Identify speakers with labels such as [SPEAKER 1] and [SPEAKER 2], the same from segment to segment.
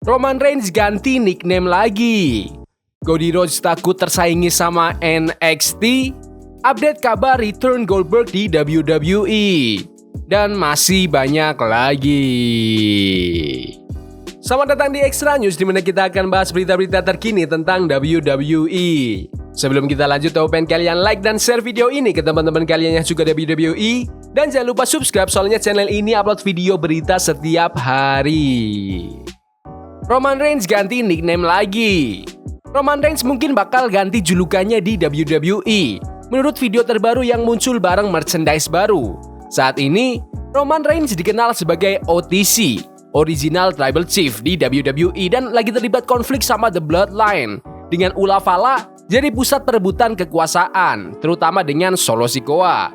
[SPEAKER 1] Roman Reigns ganti nickname lagi. Cody Rhodes takut tersaingi sama NXT. Update kabar return Goldberg di WWE. Dan masih banyak lagi. Selamat datang di Extra News, di mana kita akan bahas berita-berita terkini tentang WWE. Sebelum kita lanjut, aku pengen kalian like dan share video ini ke teman-teman kalian yang suka WWE. Dan jangan lupa subscribe, soalnya channel ini upload video berita setiap hari. Roman Reigns ganti nickname lagi. Roman Reigns mungkin bakal ganti julukannya di WWE menurut video terbaru yang muncul bareng merchandise baru. Saat ini, Roman Reigns dikenal sebagai OTC, Original Tribal Chief di WWE, dan lagi terlibat konflik sama The Bloodline dengan Ula Vala jadi pusat perebutan kekuasaan, terutama dengan Solo Sikoa.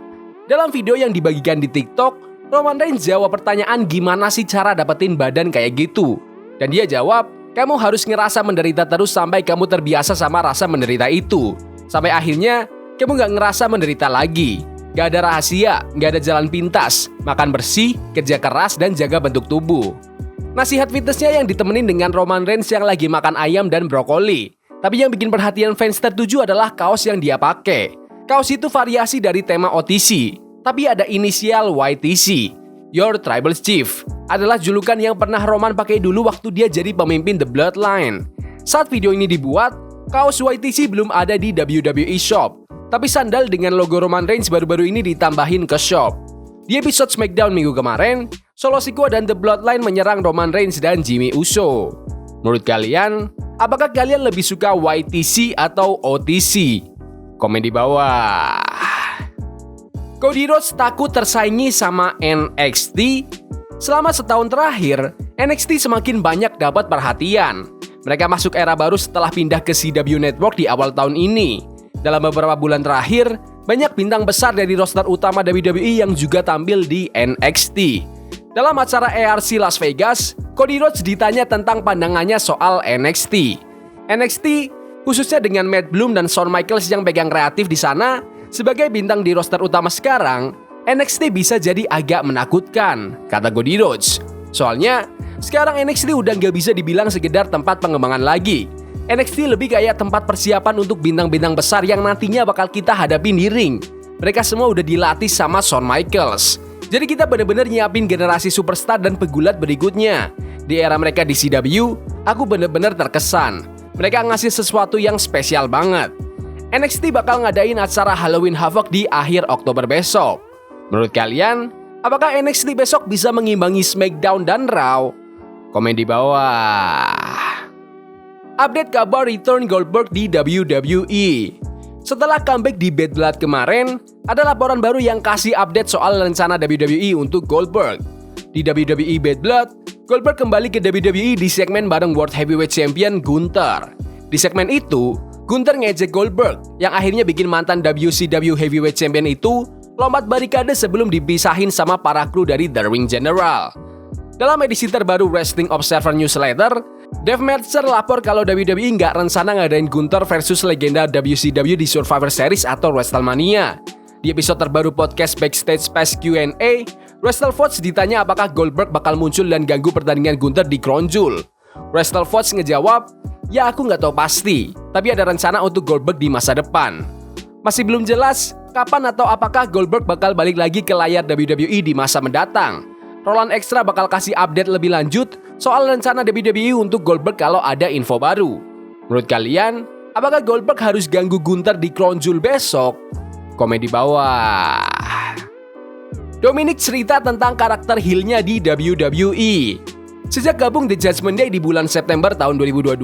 [SPEAKER 1] Dalam video yang dibagikan di TikTok, Roman Reigns jawab pertanyaan gimana sih cara dapetin badan kayak gitu. Dan dia jawab, kamu harus ngerasa menderita terus sampai kamu terbiasa sama rasa menderita itu. Sampai akhirnya, kamu gak ngerasa menderita lagi. Gak ada rahasia, gak ada jalan pintas, makan bersih, kerja keras, dan jaga bentuk tubuh. Nasihat fitnessnya yang ditemenin dengan Roman Reigns yang lagi makan ayam dan brokoli. Tapi yang bikin perhatian fans tertuju adalah kaos yang dia pakai. Kaos itu variasi dari tema OTC, tapi ada inisial YTC. Your Tribal Chief adalah julukan yang pernah Roman pakai dulu waktu dia jadi pemimpin The Bloodline. Saat video ini dibuat, kaos YTC belum ada di WWE Shop, tapi sandal dengan logo Roman Reigns baru-baru ini ditambahin ke shop. Di episode SmackDown minggu kemarin, Solo Sikoa dan The Bloodline menyerang Roman Reigns dan Jimmy Uso. Menurut kalian, apakah kalian lebih suka YTC atau OTC? Komen di bawah. Cody Rhodes takut tersaingi sama NXT. Selama setahun terakhir, NXT semakin banyak dapat perhatian. Mereka masuk era baru setelah pindah ke CW Network di awal tahun ini. Dalam beberapa bulan terakhir, banyak bintang besar dari roster utama WWE yang juga tampil di NXT. Dalam acara ARC Las Vegas, Cody Rhodes ditanya tentang pandangannya soal NXT. NXT, khususnya dengan Matt Bloom dan Shawn Michaels yang pegang kreatif di sana, sebagai bintang di roster utama sekarang, NXT bisa jadi agak menakutkan, kata Cody Rhodes. Soalnya, sekarang NXT udah nggak bisa dibilang sekedar tempat pengembangan lagi. NXT lebih kayak tempat persiapan untuk bintang-bintang besar yang nantinya bakal kita hadapin di ring. Mereka semua udah dilatih sama Shawn Michaels. Jadi kita bener-bener nyiapin generasi superstar dan pegulat berikutnya. Di era mereka di CW, aku bener-bener terkesan. Mereka ngasih sesuatu yang spesial banget. NXT bakal ngadain acara Halloween Havoc di akhir Oktober besok. Menurut kalian, apakah NXT besok bisa mengimbangi SmackDown dan Raw? Komen di bawah. Update kabar return Goldberg di WWE. Setelah comeback di Bad Blood kemarin, ada laporan baru yang kasih update soal rencana WWE untuk Goldberg. Di WWE Bad Blood, Goldberg kembali ke WWE di segmen bareng World Heavyweight Champion Gunther. Di segmen itu, Gunther ngejek Goldberg yang akhirnya bikin mantan WCW Heavyweight Champion itu lompat barikade sebelum dipisahin sama para kru dari The Ring General. Dalam edisi terbaru Wrestling Observer Newsletter, Dave Meltzer lapor kalau WWE nggak rencana ngadain Gunther versus legenda WCW di Survivor Series atau WrestleMania. Di episode terbaru podcast Backstage Pass Q&A, WrestleFox ditanya apakah Goldberg bakal muncul dan ganggu pertandingan Gunther di Crown Jewel. WrestleFox ngejawab, ya aku nggak tahu pasti, tapi ada rencana untuk Goldberg di masa depan. Masih belum jelas kapan atau apakah Goldberg bakal balik lagi ke layar WWE di masa mendatang. Roland Extra bakal kasih update lebih lanjut soal rencana WWE untuk Goldberg kalau ada info baru. Menurut kalian, apakah Goldberg harus ganggu Gunther di Crown Jewel besok? Komen di bawah. Dominic cerita tentang karakter heel-nya di WWE. Sejak gabung The Judgment Day di bulan September tahun 2022,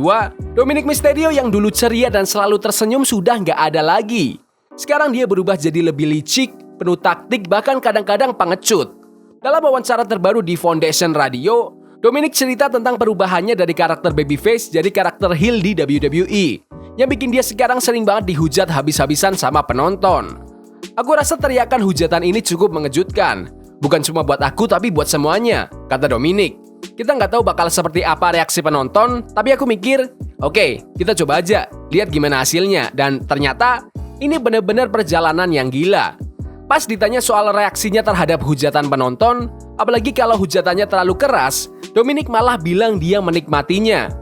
[SPEAKER 1] Dominic Mysterio yang dulu ceria dan selalu tersenyum sudah nggak ada lagi. Sekarang dia berubah jadi lebih licik, penuh taktik, bahkan kadang-kadang pengecut. Dalam wawancara terbaru di Foundation Radio, Dominic cerita tentang perubahannya dari karakter babyface jadi karakter heel di WWE, yang bikin dia sekarang sering banget dihujat habis-habisan sama penonton. Aku rasa teriakan hujatan ini cukup mengejutkan. Bukan cuma buat aku tapi buat semuanya, kata Dominic. Kita nggak tahu bakal seperti apa reaksi penonton, tapi aku mikir, oke, kita coba aja, lihat gimana hasilnya. Dan ternyata, ini benar-benar perjalanan yang gila. Pas ditanya soal reaksinya terhadap hujatan penonton, apalagi kalau hujatannya terlalu keras, Dominic malah bilang dia menikmatinya.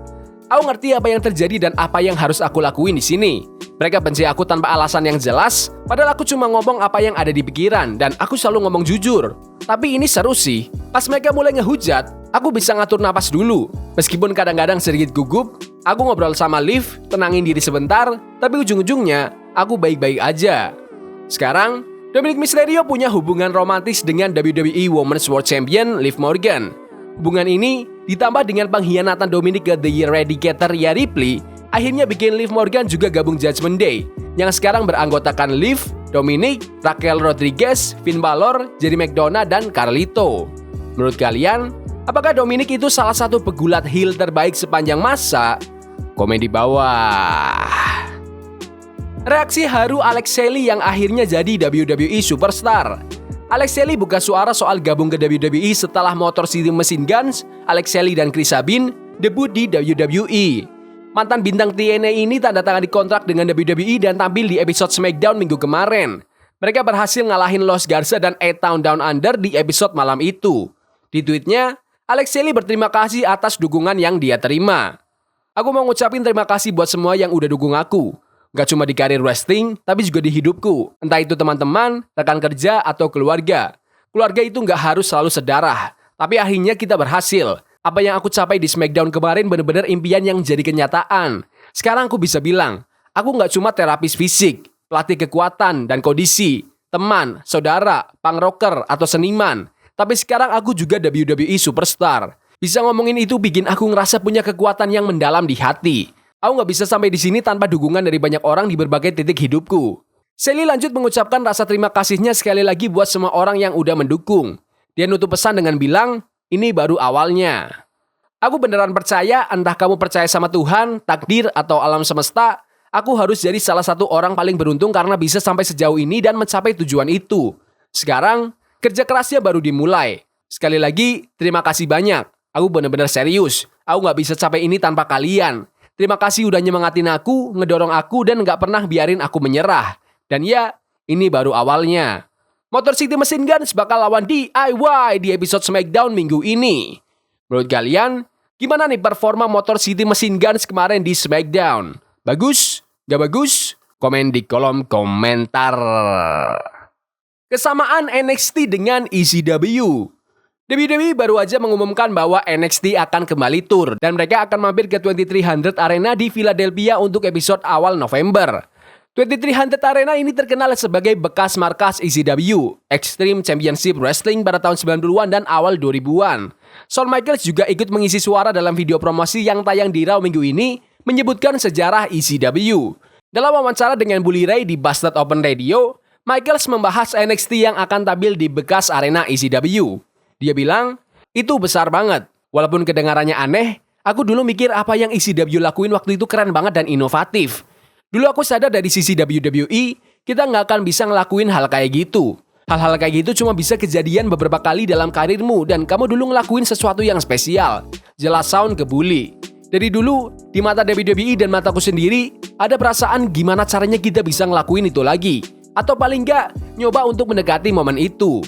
[SPEAKER 1] Aku ngerti apa yang terjadi dan apa yang harus aku lakuin di sini. Mereka benci aku tanpa alasan yang jelas, padahal aku cuma ngomong apa yang ada di pikiran dan aku selalu ngomong jujur. Tapi ini seru sih, pas mereka mulai ngehujat, aku bisa ngatur napas dulu. Meskipun kadang-kadang sedikit gugup, aku ngobrol sama Liv, tenangin diri sebentar, tapi ujung-ujungnya aku baik-baik aja. Sekarang, Dominic Mysterio punya hubungan romantis dengan WWE Women's World Champion Liv Morgan. Hubungan ini ditambah dengan pengkhianatan Dominic ke The Eradicator Rhea Ripley, akhirnya bikin Liv Morgan juga gabung Judgment Day, yang sekarang beranggotakan Liv, Dominic, Raquel Rodriguez, Finn Balor, Jerry McDonough, dan Carlito. Menurut kalian, apakah Dominic itu salah satu pegulat heel terbaik sepanjang masa? Komen di bawah. Reaksi haru Alex Shelley yang akhirnya jadi WWE Superstar. Alex Shelley buka suara soal gabung ke WWE setelah Motor City Machine Guns, Alex Shelley dan Chris Sabin debut di WWE. Mantan bintang TNA ini tanda tangan di kontrak dengan WWE dan tampil di episode SmackDown minggu kemarin. Mereka berhasil ngalahin Los Garza dan A-Town Down Under di episode malam itu. Di tweetnya, Alex Shelley berterima kasih atas dukungan yang dia terima. Aku mau ngucapin terima kasih buat semua yang udah dukung aku. Gak cuma di karir wrestling, tapi juga di hidupku. Entah itu teman-teman, rekan kerja, atau keluarga. Keluarga itu gak harus selalu sedarah. Tapi akhirnya kita berhasil. Apa yang aku capai di SmackDown kemarin benar-benar impian yang jadi kenyataan. Sekarang aku bisa bilang, aku gak cuma terapis fisik, pelatih kekuatan dan kondisi, teman, saudara, punk rocker, atau seniman. Tapi sekarang aku juga WWE Superstar. Bisa ngomongin itu bikin aku ngerasa punya kekuatan yang mendalam di hati. Aku gak bisa sampai di sini tanpa dukungan dari banyak orang di berbagai titik hidupku. Shelley lanjut mengucapkan rasa terima kasihnya sekali lagi buat semua orang yang udah mendukung. Dia nutup pesan dengan bilang, ini baru awalnya. Aku beneran percaya, entah kamu percaya sama Tuhan, takdir, atau alam semesta, aku harus jadi salah satu orang paling beruntung karena bisa sampai sejauh ini dan mencapai tujuan itu. Sekarang, kerja kerasnya baru dimulai. Sekali lagi, terima kasih banyak. Aku bener-bener serius. Aku gak bisa capai ini tanpa kalian. Terima kasih udah nyemangatin aku, ngedorong aku, dan gak pernah biarin aku menyerah. Dan ya, ini baru awalnya. Motor City Machine Guns bakal lawan DIY di episode SmackDown minggu ini. Menurut kalian, gimana nih performa Motor City Machine Guns kemarin di SmackDown? Bagus? Gak bagus? Komen di kolom komentar. Kesamaan NXT dengan ECW. WWE baru aja mengumumkan bahwa NXT akan kembali tur dan mereka akan mampir ke 2300 Arena di Philadelphia untuk episode awal November. 2300 Arena ini terkenal sebagai bekas markas ECW, Extreme Championship Wrestling pada tahun 90-an dan awal 2000-an. Shawn Michaels juga ikut mengisi suara dalam video promosi yang tayang di Raw minggu ini, menyebutkan sejarah ECW. Dalam wawancara dengan Bully Ray di Busted Open Radio, Michaels membahas NXT yang akan tampil di bekas arena ECW. Dia bilang, itu besar banget. Walaupun kedengarannya aneh, aku dulu mikir apa yang ECW lakuin waktu itu keren banget dan inovatif. Dulu aku sadar dari sisi WWE, kita nggak akan bisa ngelakuin hal kayak gitu. Hal-hal kayak gitu cuma bisa kejadian beberapa kali dalam karirmu dan kamu dulu ngelakuin sesuatu yang spesial. Jelas sound ke Bully. Dari dulu, di mata WWE dan mataku sendiri, ada perasaan gimana caranya kita bisa ngelakuin itu lagi. Atau paling nggak, nyoba untuk mendekati momen itu.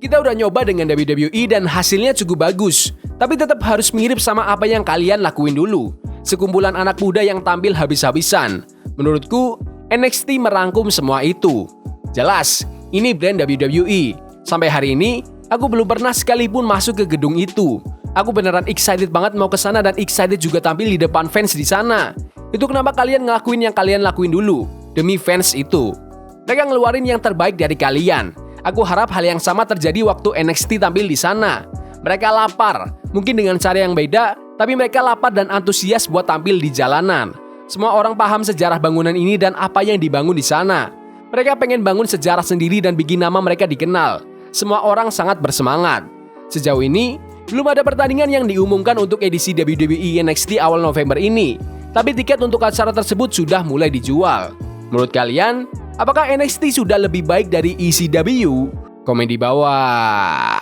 [SPEAKER 1] Kita udah nyoba dengan WWE dan hasilnya cukup bagus. Tapi tetap harus mirip sama apa yang kalian lakuin dulu. Sekumpulan anak muda yang tampil habis-habisan. Menurutku, NXT merangkum semua itu. Jelas, ini brand WWE. Sampai hari ini, aku belum pernah sekalipun masuk ke gedung itu. Aku beneran excited banget mau ke sana dan excited juga tampil di depan fans di sana. Itu kenapa kalian ngelakuin yang kalian lakuin dulu. Demi fans itu. Mereka ngeluarin yang terbaik dari kalian. Aku harap hal yang sama terjadi waktu NXT tampil di sana. Mereka lapar, mungkin dengan cara yang beda, tapi mereka lapar dan antusias buat tampil di jalanan. Semua orang paham sejarah bangunan ini dan apa yang dibangun di sana. Mereka pengen bangun sejarah sendiri dan bikin nama mereka dikenal. Semua orang sangat bersemangat. Sejauh ini, belum ada pertandingan yang diumumkan untuk edisi WWE NXT awal November ini. Tapi tiket untuk acara tersebut sudah mulai dijual. Menurut kalian, apakah NXT sudah lebih baik dari ECW? Komen di bawah.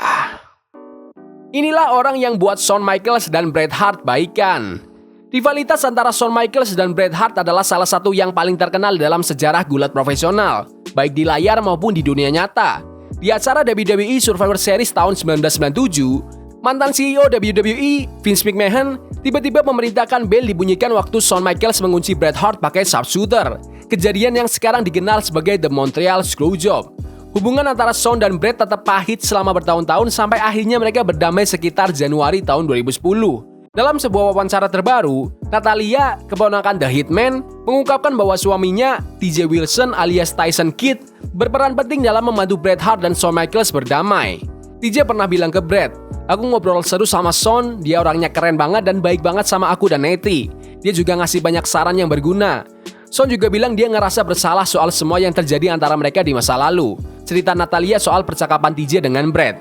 [SPEAKER 1] Inilah orang yang buat Shawn Michaels dan Bret Hart baikan. Rivalitas antara Shawn Michaels dan Bret Hart adalah salah satu yang paling terkenal dalam sejarah gulat profesional. baik di layar maupun di dunia nyata. Di acara WWE Survivor Series tahun 1997, mantan CEO WWE, Vince McMahon, tiba-tiba memerintahkan bel dibunyikan waktu Shawn Michaels mengunci Bret Hart pakai sharpshooter. Kejadian yang sekarang dikenal sebagai The Montreal Screwjob. Hubungan antara Shawn dan Bret tetap pahit selama bertahun-tahun sampai akhirnya mereka berdamai sekitar Januari tahun 2010. Dalam sebuah wawancara terbaru, Natalya, keponakan The Hitman, mengungkapkan bahwa suaminya, TJ Wilson alias Tyson Kidd, berperan penting dalam membantu Bret Hart dan Shawn Michaels berdamai. TJ pernah bilang ke Bret, "Aku ngobrol seru sama Shawn, dia orangnya keren banget dan baik banget sama aku dan Natty. Dia juga ngasih banyak saran yang berguna." Shawn juga bilang dia ngerasa bersalah soal semua yang terjadi antara mereka di masa lalu. Cerita Natalya soal percakapan TJ dengan Bret.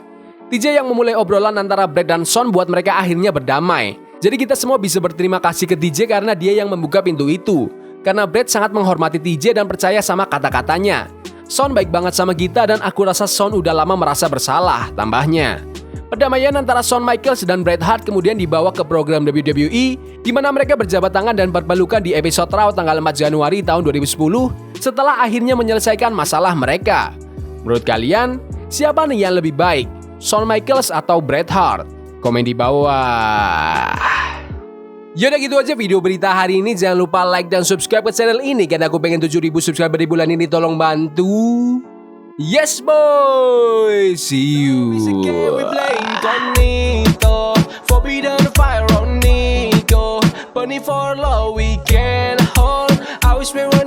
[SPEAKER 1] TJ yang memulai obrolan antara Bret dan Shawn buat mereka akhirnya berdamai. Jadi kita semua bisa berterima kasih ke TJ karena dia yang membuka pintu itu. Karena Bret sangat menghormati TJ dan percaya sama kata-katanya. Shawn baik banget sama kita dan aku rasa Shawn udah lama merasa bersalah, tambahnya. Perdamaian antara Shawn Michaels dan Bret Hart kemudian dibawa ke program WWE, di mana mereka berjabat tangan dan berpelukan di episode Raw tanggal 4 Januari tahun 2010 setelah akhirnya menyelesaikan masalah mereka. Menurut kalian, siapa nih yang lebih baik, Shawn Michaels atau Bret Hart? Komen di bawah. Yaudah gitu aja video berita hari ini. Jangan lupa like dan subscribe ke channel ini karena aku pengen 7.000 subscriber di bulan ini. Tolong bantu. Yes boy. See you. Forbidden fire on Nico. Burning for love we can hold. I wish we were